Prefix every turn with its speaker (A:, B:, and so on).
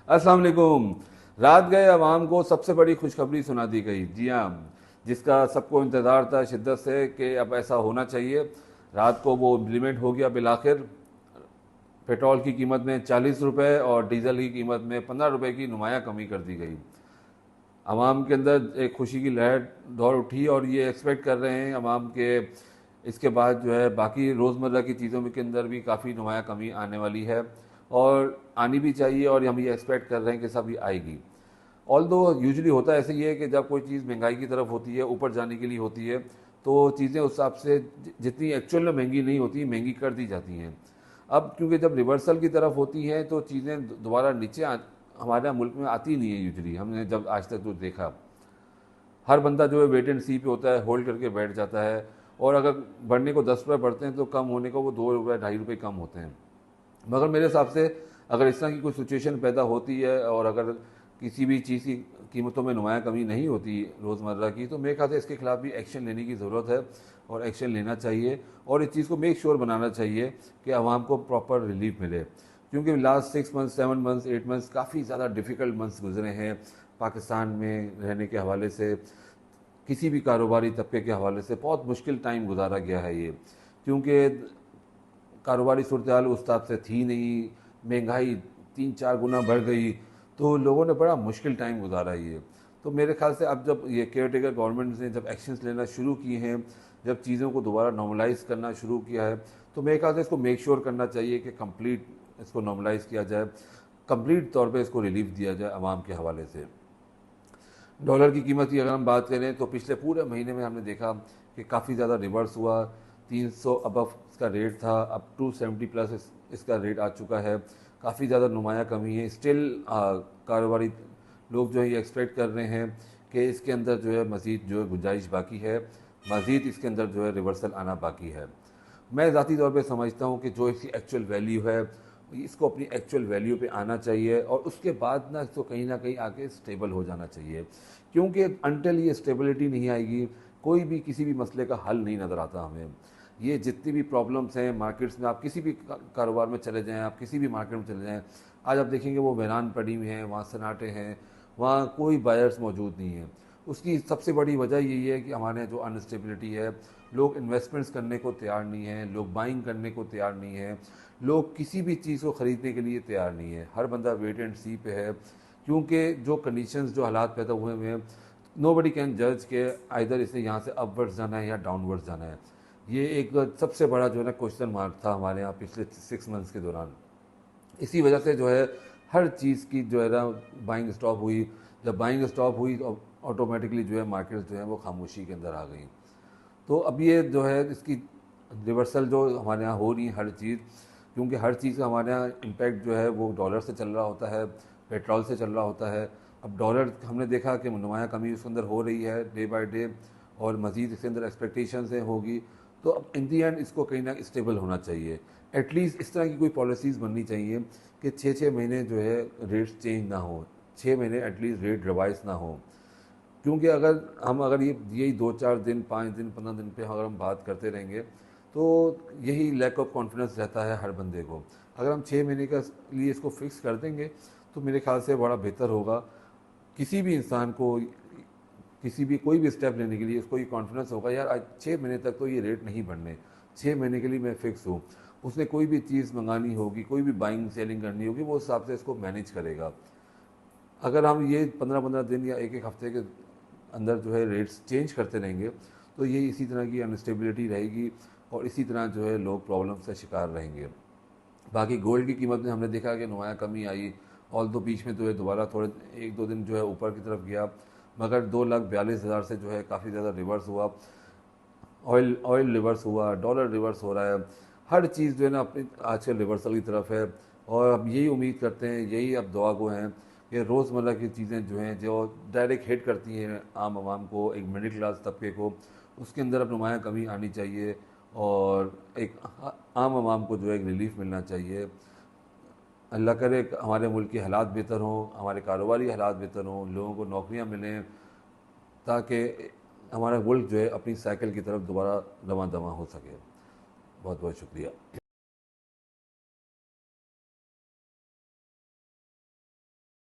A: अस्सलाम वालेकुम। रात गए अवाम को सबसे बड़ी खुशखबरी सुना दी गई। जी हाँ, जिसका सबको इंतज़ार था शिद्दत से कि अब ऐसा होना चाहिए। रात को वो इम्प्लीमेंट हो गया बिलाखिर। पेट्रोल की कीमत में 40 रुपये और डीजल की कीमत में 15 रुपये की नुमाया कमी कर दी गई। आवाम के अंदर एक खुशी की लहर दौड़ उठी और ये एक्सपेक्ट कर रहे हैं आवाम के इसके बाद जो है बाकी रोज़मर्रा की चीज़ों के अंदर भी काफ़ी नुमाया कमी आने वाली है और आनी भी चाहिए और हम ये एक्सपेक्ट कर रहे हैं कि सब ये आएगी। ऑल दो यूजली होता ऐसे ही है कि जब कोई चीज़ महंगाई की तरफ होती है, ऊपर जाने के लिए होती है, तो चीज़ें उस हिसाब से जितनी एक्चुअल में महंगी नहीं होती, महंगी कर दी जाती हैं। अब क्योंकि जब रिवर्सल की तरफ होती हैं तो चीज़ें दोबारा नीचे हमारे यहाँ मुल्क में आती नहीं है यूजली। हमने जब आज तक जो देखा, हर बंदा जो है वेट एंड सी पे होता है, होल्ड करके बैठ जाता है और अगर बढ़ने को 10 रुपये बढ़ते हैं तो कम होने को वो 2 रुपये 2.5 रुपये कम होते हैं। मगर मेरे हिसाब से अगर इस तरह की कोई सिचुएशन पैदा होती है और अगर किसी भी चीज़ की कीमतों में नुमाया कमी नहीं होती रोज़मर्रा की, तो मेरे ख्याल से इसके खिलाफ भी एक्शन लेने की ज़रूरत है और एक्शन लेना चाहिए और इस चीज़ को मेक श्योर बनाना चाहिए कि आवाम को प्रॉपर रिलीफ मिले। क्योंकि लास्ट 6 मंथ्स 7 मंथ्स 8 मंथ्स काफ़ी ज़्यादा डिफ़िकल्ट मंथ्स गुजरे हैं पाकिस्तान में रहने के हवाले से, किसी भी कारोबारी तबके के हवाले से बहुत मुश्किल टाइम गुजारा गया है ये। क्योंकि कारोबारी सूरत हाल उस हिसाब से थी नहीं, महंगाई 3-4 गुना बढ़ गई, तो लोगों ने बड़ा मुश्किल टाइम गुजारा ये। तो मेरे ख्याल से अब जब ये केयर टेकर गवर्नमेंट ने जब एक्शंस लेना शुरू किए हैं, जब चीज़ों को दोबारा नॉर्मलाइज़ करना शुरू किया है, तो मेरे ख्याल से इसको मेक श्योर करना चाहिए कि कंप्लीट इसको नॉर्मलाइज़ किया जाए, कंप्लीट तौर पे इसको रिलीफ दिया जाए आवाम के हवाले से। डॉलर की कीमत की अगर हम बात करें तो पिछले पूरे महीने में हमने देखा कि काफ़ी ज़्यादा रिवर्स हुआ। 300 अबव इसका रेट था, अब 270 प्लस इसका रेट आ चुका है। काफ़ी ज़्यादा नुमाया कमी है। स्टिल कारोबारी लोग जो है ये एक्सपेक्ट कर रहे हैं कि इसके अंदर जो है मज़ीद जो है गुंजाइश बाकी है, मज़ीद इसके अंदर जो है रिवर्सल आना बाकी है। मैं ज़ाती तौर पे समझता हूँ कि जो इसकी एक्चुअल वैल्यू है इसको अपनी एक्चुअल वैल्यू पे आना चाहिए और उसके बाद ना इसको कहीं ना कहीं आके स्टेबल हो जाना चाहिए। क्योंकि अनटिल ये स्टेबिलिटी नहीं आएगी कोई भी किसी भी मसले का हल नहीं नज़र आता हमें। ये जितनी भी प्रॉब्लम्स हैं मार्केट्स में, आप किसी भी कारोबार में चले जाएं, आप किसी भी मार्केट में चले जाएं, आज आप देखेंगे वो वीरान पड़ी हुई हैं, वहाँ सन्नाटे हैं, वहाँ कोई बायर्स मौजूद नहीं है। उसकी सबसे बड़ी वजह यही है कि हमारे यहाँ जो अनस्टेबिलिटी है, लोग इन्वेस्टमेंट्स करने को तैयार नहीं हैं, लोग बाइंग करने को तैयार नहीं हैं, लोग किसी भी चीज़ को ख़रीदने के लिए तैयार नहीं है। हर बंदा वेट एंड सी पे है क्योंकि जो कंडीशंस जो हालात पैदा हुए हुए हैं, नो बडी कैन जज के आइदर इसे यहाँ से अपवर्ड्स जाना है या डाउनवर्ड्स जाना है। ये एक सबसे बड़ा जो है ना क्वेश्चन मार्क था हमारे यहाँ पिछले 6 मंथ्स के दौरान। इसी वजह से जो है हर चीज़ की जो है ना बाइंग स्टॉप हुई। जब बाइंग स्टॉप हुई तो ऑटोमेटिकली जो है मार्केट्स जो है वो खामोशी के अंदर आ गई। तो अब ये जो है इसकी रिवर्सल जो हमारे यहाँ हो रही है हर चीज़, क्योंकि हर चीज़ का हमारे यहाँ इम्पैक्ट जो है वो डॉलर से चल रहा होता है, पेट्रोल से चल रहा होता है। अब डॉलर हमने देखा कि नुमाया कमी उसके अंदर हो रही है डे बाय डे और मज़ीद इसके अंदर एक्सपेक्टेशन से होगी। तो अब इन दी एंड इसको कहीं ना स्टेबल होना चाहिए। एटलीस्ट इस तरह की कोई पॉलिसीज़ बननी चाहिए कि 6-6 महीने जो है रेट्स चेंज ना हो, 6 महीने एटलीस्ट रेट रिवाइज ना हो। क्योंकि अगर ये यही 2-4 दिन 5 दिन 15 दिन पे अगर हम बात करते रहेंगे तो यही लैक ऑफ कॉन्फिडेंस रहता है हर बंदे को। अगर हम 6 महीने का लिए इसको फिक्स कर देंगे तो मेरे ख्याल से बड़ा बेहतर होगा। किसी भी इंसान को किसी भी कोई भी स्टेप लेने के लिए उसको ये कॉन्फिडेंस होगा, यार आज 6 महीने तक तो ये रेट नहीं बढ़ने, 6 महीने के लिए मैं फ़िक्स हूँ। उसने कोई भी चीज़ मंगानी होगी, कोई भी बाइंग सेलिंग करनी होगी, वो उस हिसाब से इसको मैनेज करेगा। अगर हम ये 15-15 दिन या एक एक हफ्ते के अंदर जो है रेट्स चेंज करते रहेंगे तो ये इसी तरह की अनस्टेबिलिटी रहेगी और इसी तरह जो है लोग प्रॉब्लम से शिकार रहेंगे। बाकी गोल्ड की कीमत में हमने देखा कि नुमाया कमी आई, ऑल दो बीच में तो है दोबारा थोड़े 1-2 दिन जो है ऊपर की तरफ गया, मगर 2,42,000 से जो है काफ़ी ज़्यादा रिवर्स हुआ। ऑयल रिवर्स हुआ, डॉलर रिवर्स हो रहा है, हर चीज़ जो है ना अपनी आजकल रिवर्सल की तरफ है। और अब यही उम्मीद करते हैं, यही अब दुआ गो हैं कि रोज़मर्रा की चीज़ें जो हैं जो डायरेक्ट हिट करती हैं आम आवाम को, एक मिडिल क्लास तबके को, उसके अंदर अब नुमाया कमी आनी चाहिए और एक आम आवाम को जो है एक रिलीफ मिलना चाहिए। अल्लाह करे हमारे मुल्क के हालात बेहतर हों, हमारे कारोबारी हालात बेहतर हों, लोगों को नौकरियां मिलें, ताकि हमारा मुल्क जो है अपनी साइकिल की तरफ दोबारा रवां दवा हो सके। बहुत बहुत शुक्रिया।